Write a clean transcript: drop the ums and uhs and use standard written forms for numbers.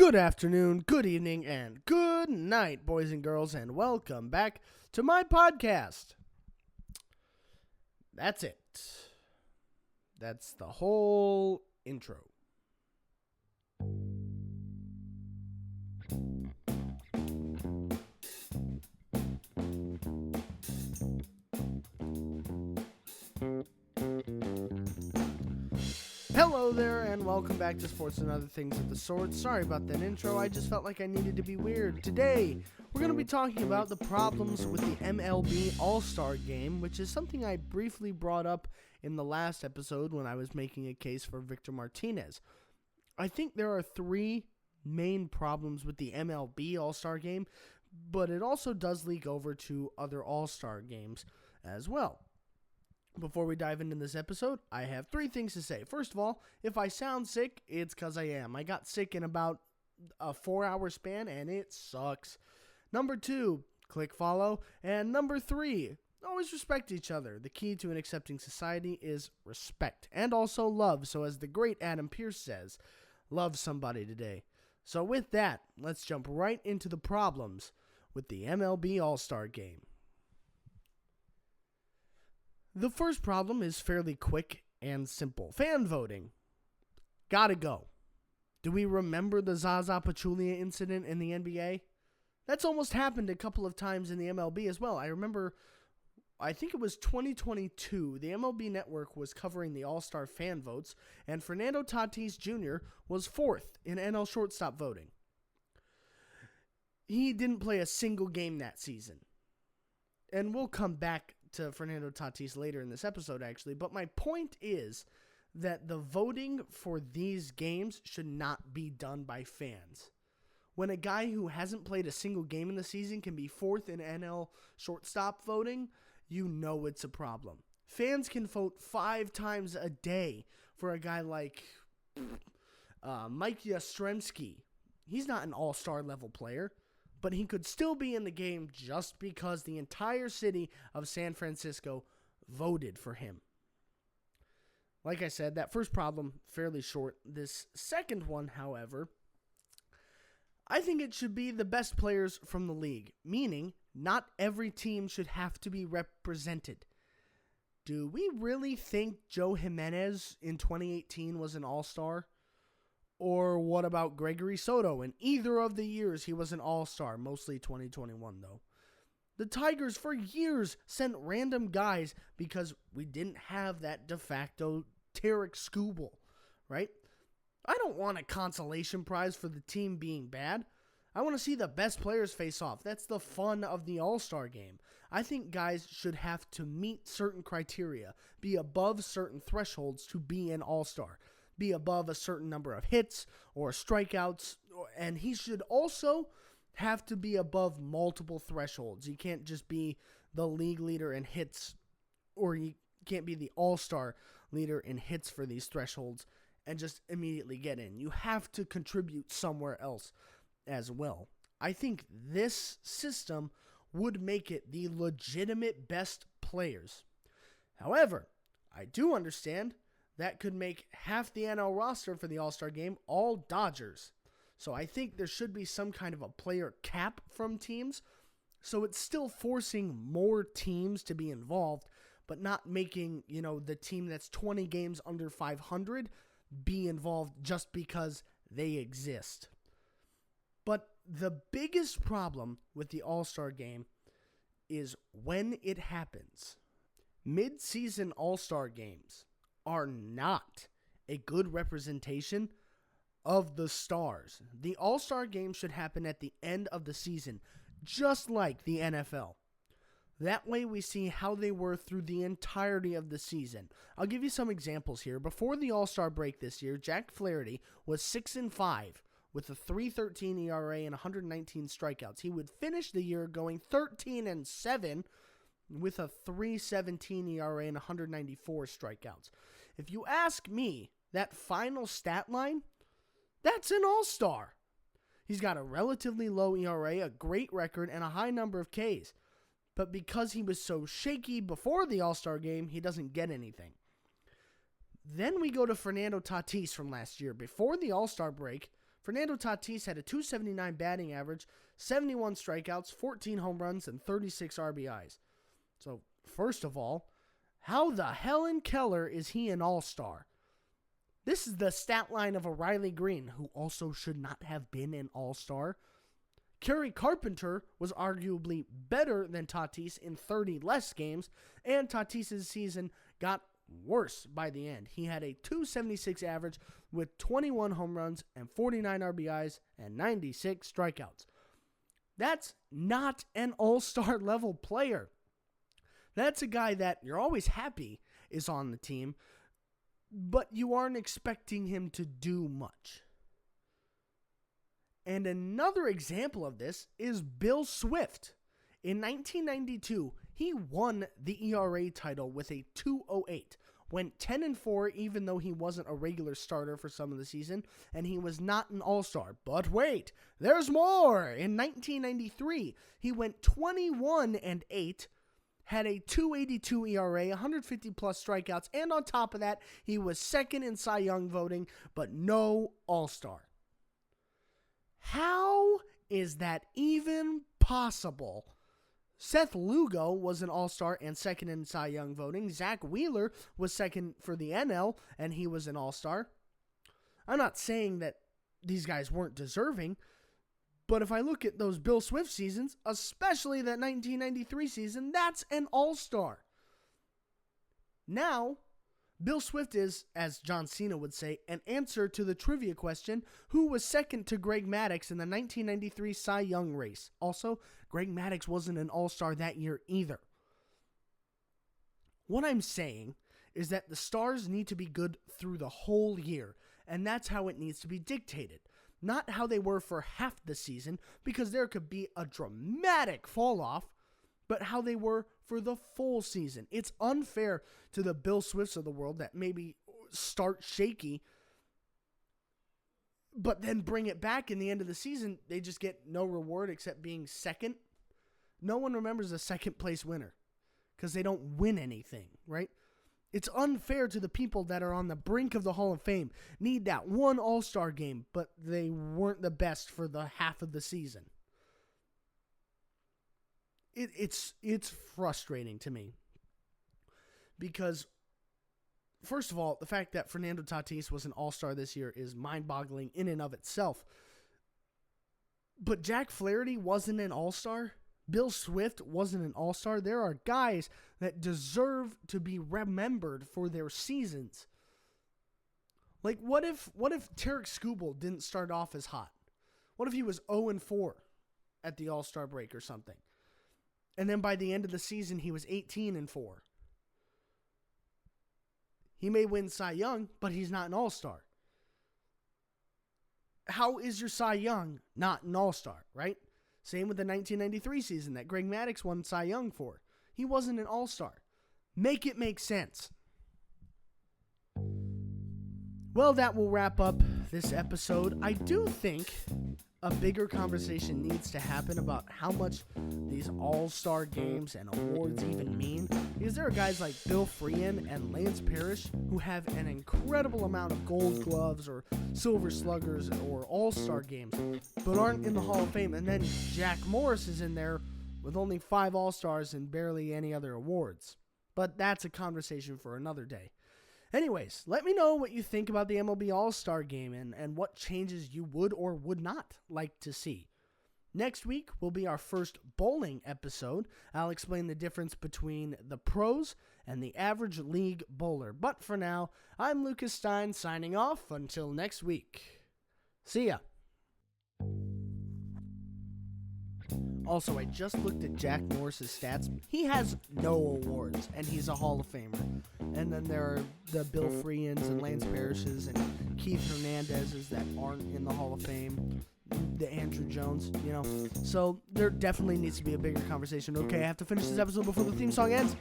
Good afternoon, good evening, and good night, boys and girls, and welcome back to my podcast. That's it. That's the whole intro. Hello there, and welcome back to Sports and Other Things of the Sort. Sorry about that intro, I just felt like I needed to be weird. Today, we're going to be talking about the problems with the MLB All-Star Game, which is something I briefly brought up in the last episode when I was making a case for Victor Martinez. I think there are three main problems with the MLB All-Star Game, but it also does leak over to other All-Star Games as well. Before we dive into this episode, I have three things to say. First of all, if I sound sick, it's because I am. I got sick in about a 4-hour span, and it sucks. Number two, click follow. And number three, always respect each other. The key to an accepting society is respect and also love. So as the great Adam Pearce says, love somebody today. So with that, let's jump right into the problems with the MLB All-Star Game. The first problem is fairly quick and simple. Fan voting. Gotta go. Do we remember the Zaza Pachulia incident in the NBA? That's almost happened a couple of times in the MLB as well. I remember, I think it was 2022, the MLB Network was covering the All-Star fan votes, and Fernando Tatis Jr. was fourth in NL shortstop voting. He didn't play a single game that season. And we'll come back to Fernando Tatis later in this episode, actually. But my point is that the voting for these games should not be done by fans. When a guy who hasn't played a single game in the season can be fourth in NL shortstop voting, you know it's a problem. Fans can vote 5 times a day for a guy like Mike Yastrzemski. He's not an all-star level player, but he could still be in the game just because the entire city of San Francisco voted for him. Like I said, that first problem, fairly short. This second one, however, I think it should be the best players from the league, meaning not every team should have to be represented. Do we really think Joe Jimenez in 2018 was an all-star? Or what about Gregory Soto? In either of the years, he was an all-star, mostly 2021, though. The Tigers, for years, sent random guys because we didn't have that de facto Tarek Skubal, right? I don't want a consolation prize for the team being bad. I want to see the best players face off. That's the fun of the All-Star Game. I think guys should have to meet certain criteria, be above certain thresholds to be an all-star. Be above a certain number of hits or strikeouts, and he should also have to be above multiple thresholds. He can't just be the league leader in hits, or he can't be the all-star leader in hits for these thresholds and just immediately get in. You have to contribute somewhere else as well. I think this system would make it the legitimate best players. However, I do understand that could make half the NL roster for the All-Star Game all Dodgers. So I think there should be some kind of a player cap from teams. So it's still forcing more teams to be involved, but not making, the team that's 20 games under 500 be involved just because they exist. But the biggest problem with the All-Star Game is when it happens. Mid-season All-Star Games are not a good representation of the stars. The All-Star Game should happen at the end of the season, just like the NFL. That way we see how they were through the entirety of the season. I'll give you some examples here. Before the All-Star break this year, Jack Flaherty was 6-5 with a 3.13 ERA and 119 strikeouts. He would finish the year going 13-7 with a 3.17 ERA and 194 strikeouts. If you ask me, that final stat line, that's an all-star. He's got a relatively low ERA, a great record, and a high number of Ks. But because he was so shaky before the All-Star Game, he doesn't get anything. Then we go to Fernando Tatis from last year. Before the All-Star break, Fernando Tatis had a .279 batting average, 71 strikeouts, 14 home runs, and 36 RBIs. So, first of all, how the hell in Keller is he an all-star? This is the stat line of a Riley Green, who also should not have been an all-star. Kerry Carpenter was arguably better than Tatis in 30 less games, and Tatis' season got worse by the end. He had a .276 average with 21 home runs and 49 RBIs and 96 strikeouts. That's not an all-star level player. That's a guy that you're always happy is on the team, but you aren't expecting him to do much. And another example of this is Bill Swift. In 1992, he won the ERA title with a .208, went 10-4 even though he wasn't a regular starter for some of the season, and he was not an all-star. But wait, there's more! In 1993, he went 21-8, had a .282 ERA, 150-plus strikeouts, and on top of that, he was second in Cy Young voting, but no all-star. How is that even possible? Seth Lugo was an all-star and second in Cy Young voting. Zach Wheeler was second for the NL, and he was an all-star. I'm not saying that these guys weren't deserving, but if I look at those Bill Swift seasons, especially that 1993 season, that's an all-star. Now, Bill Swift is, as John Cena would say, an answer to the trivia question, who was second to Greg Maddux in the 1993 Cy Young race. Also, Greg Maddux wasn't an all-star that year either. What I'm saying is that the stars need to be good through the whole year, and that's how it needs to be dictated. Not how they were for half the season, because there could be a dramatic fall-off, but how they were for the full season. It's unfair to the Bill Swifts of the world that maybe start shaky, but then bring it back in the end of the season. They just get no reward except being second. No one remembers a second place winner because they don't win anything, right? It's unfair to the people that are on the brink of the Hall of Fame, need that one all-star game, but they weren't the best for the half of the season. It's frustrating to me because, first of all, the fact that Fernando Tatis was an all-star this year is mind-boggling in and of itself. But Jack Flaherty wasn't an all-star. Bill Swift wasn't an all-star. There are guys that deserve to be remembered for their seasons. Like, what if Tarek Skubal didn't start off as hot? What if he was 0-4 at the All-Star break or something? And then by the end of the season, he was 18-4. He may win Cy Young, but he's not an all-star. How is your Cy Young not an all-star, right? Same with the 1993 season that Greg Maddux won Cy Young for. He wasn't an all-star. Make it make sense. Well, that will wrap up this episode. I do think a bigger conversation needs to happen about how much these all-star games and awards even mean, because there are guys like Bill Freehan and Lance Parrish who have an incredible amount of gold gloves or silver sluggers or all-star games, but aren't in the Hall of Fame. And then Jack Morris is in there with only 5 all-stars and barely any other awards. But that's a conversation for another day. Anyways, let me know what you think about the MLB All-Star Game and what changes you would or would not like to see. Next week will be our first bowling episode. I'll explain the difference between the pros and the average league bowler. But for now, I'm Lucas Stein signing off until next week. See ya. Also, I just looked at Jack Morris's stats. He has no awards, and he's a Hall of Famer. And then there are the Bill Freehans and Lance Parrishes and Keith Hernandez's that aren't in the Hall of Fame. The Andrew Jones, So there definitely needs to be a bigger conversation. Okay, I have to finish this episode before the theme song ends.